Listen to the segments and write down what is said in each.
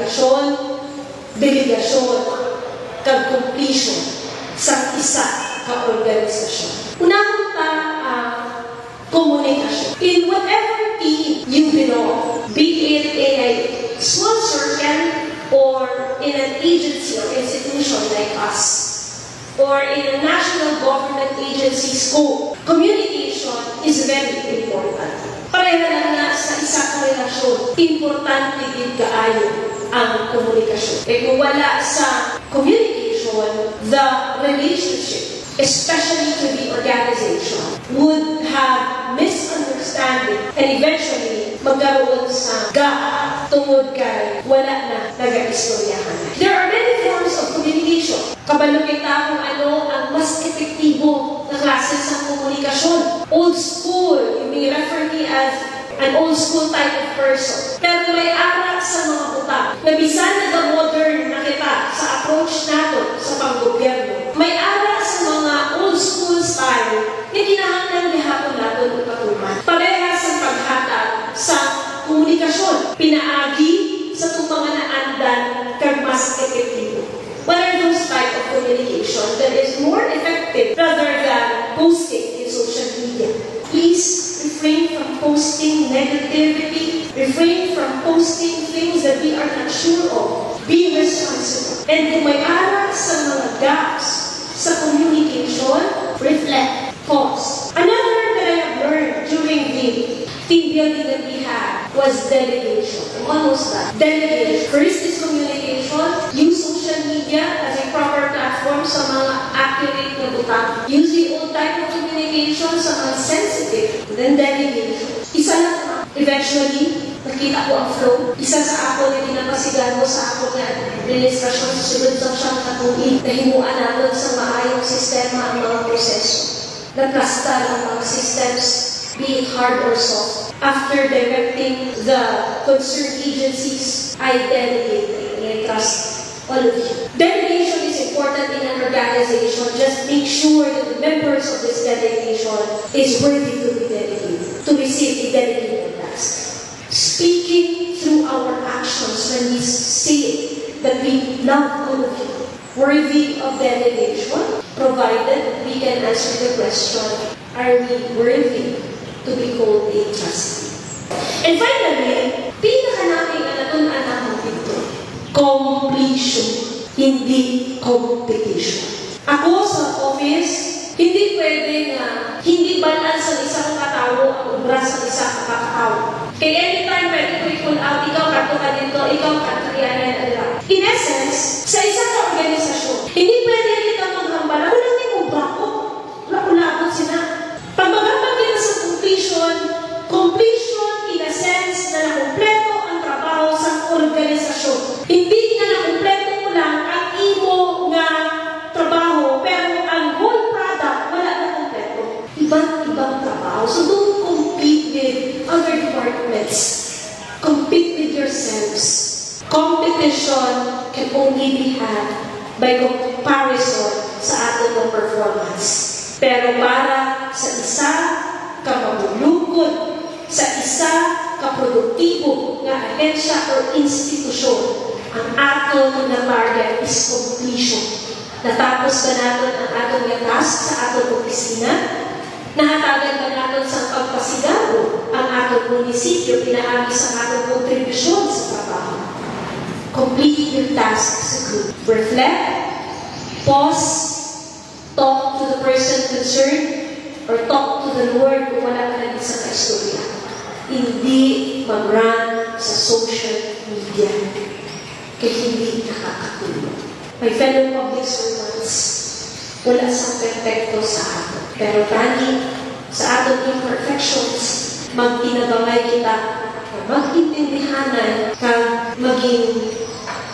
komunikasyon, delegasyon, kag completion sa isa ka organisasyon. Unahon ta ang komunikasyon. In whatever team you belong, be it in a small circle or in an agency or institution like us, or in a national government agency scope, communication is very important. Pareha lang na sa isang relasyon, importante din kaayo ang komunikasyon. Kung wala sa communication, the relationship, especially to the organization, would have misunderstanding and eventually magkaroon sa gap tungod kay wala na nag-istoryahan. There are many forms of communication. Kabalo kita kung ano ang mas epektibo na klase sa komunikasyon. Old school, you may refer me as an old school type of person. Pero may ara sa mga butang. Nabisan na the modern na kita sa approach natin sa panggobyerno. May ara sa mga old school style na kinahanglan gihapon natin ipatuman. Pareha sa paghatag sa komunikasyon. Pinaagi sa itong mga naandan kag mas epektibo. What are those type of communication that is more effective rather than posting in social media? Please refrain from posting negativity. Refrain from posting things that we are not sure of. Be responsible. And kung may ara sa mga gaps sa communication, reflect. Pause. Another that I have learned during the team building that we had was delegation. What was that? Delegation. First is communication. Use social media as a proper platform sa mga accurate na butang. Use the old type of communication sa mga sensitive. Then delegation. Isa lang na. Eventually, nakita ko ang flow. Isa sa ako na ginapasigan mo sa ako na administrasyon sa sunod sa siyang katuig. Nahimuan natin sa maayong sistema ang mga proseso. Nagkasta ang mga systems, be it hard or soft. After directing the concerned agencies, I delegate and I trust all of you. Delegation is important in an organization. Just make sure that the members of this delegation is worthy to be delegated, to receive a delegated task. Speaking through our actions when we say that we love all of you, worthy of delegation, provided we can answer the question, are we worthy to be called a trustee? And finally, pinaka-namin anatun-anamang dito, completion, hindi competition. Ako sa office, hindi pwede na hindi balan sa isang katao ang obra sa isang katao. Kaya anytime pwede ko i-pull out, ikaw kato ka dito, ikaw kato yan. In essence, sa isang organisasyon, hindi pwede kita maghambala. Wala may obra ko. Wala sila. Pag maghambal kita sa completion in a sense na nakumpleto ang trabaho sa organisasyon. Hindi na nakumpleto mo lang ang imo nga trabaho, pero ang whole product wala na kumpleto. Ibang trabaho. So don't compete with other departments. Compete with yourselves. Competition can only be had by comparison sa ating ng performance. Pero para sa isa ka mabulukod, sa isa ka produktibo nga ahensya or institusyon, ang aton na target is completion. Natapos ba natin ang atong task sa atong opisina? Nahatagan ba natin sa pagpasigaro ang atong munisipyo pinaagi sa atong kontribusyon sa trabaho? Complete your task as a group. Reflect, pause, talk to the person concerned, or talk to the Lord kung wala ka na sa kaistorya. Hindi mag-run sa social media kaya hindi nakakatulong. My fellow public servants, wala sa perfecto sa atin. Pero tani, sa ating imperfections, magtinabangay kita, mag-intindihanan, kang maging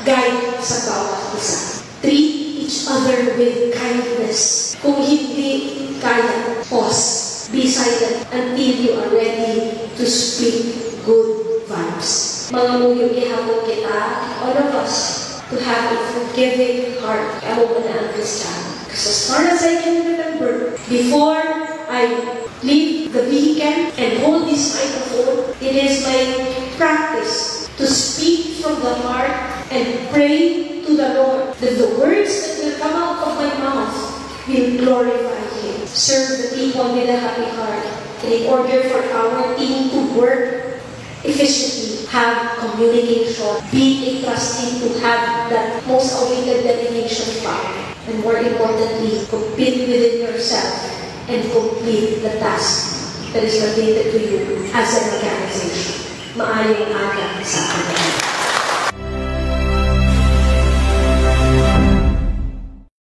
guide sa bawat isa. Treat each other with kindness. Kung hindi kaya, pause. Be silent until you are ready to speak good vibes. Mga muyo ihapon kita, all of us, to have a forgiving heart. Amo mo na ang Kristiyano. Because as far as I can remember, before I leave the beacon and hold this microphone, it is my practice to speak from the heart and pray to the Lord that the words that will come out of my mouth will glorify Him. Serve the people with a happy heart. And in order for our team to work efficiently, have communication, be entrusted to have that most awaited delegation power. And more importantly, compete within yourself and complete the task that is related to you as an organization. Maayong aga sa atin.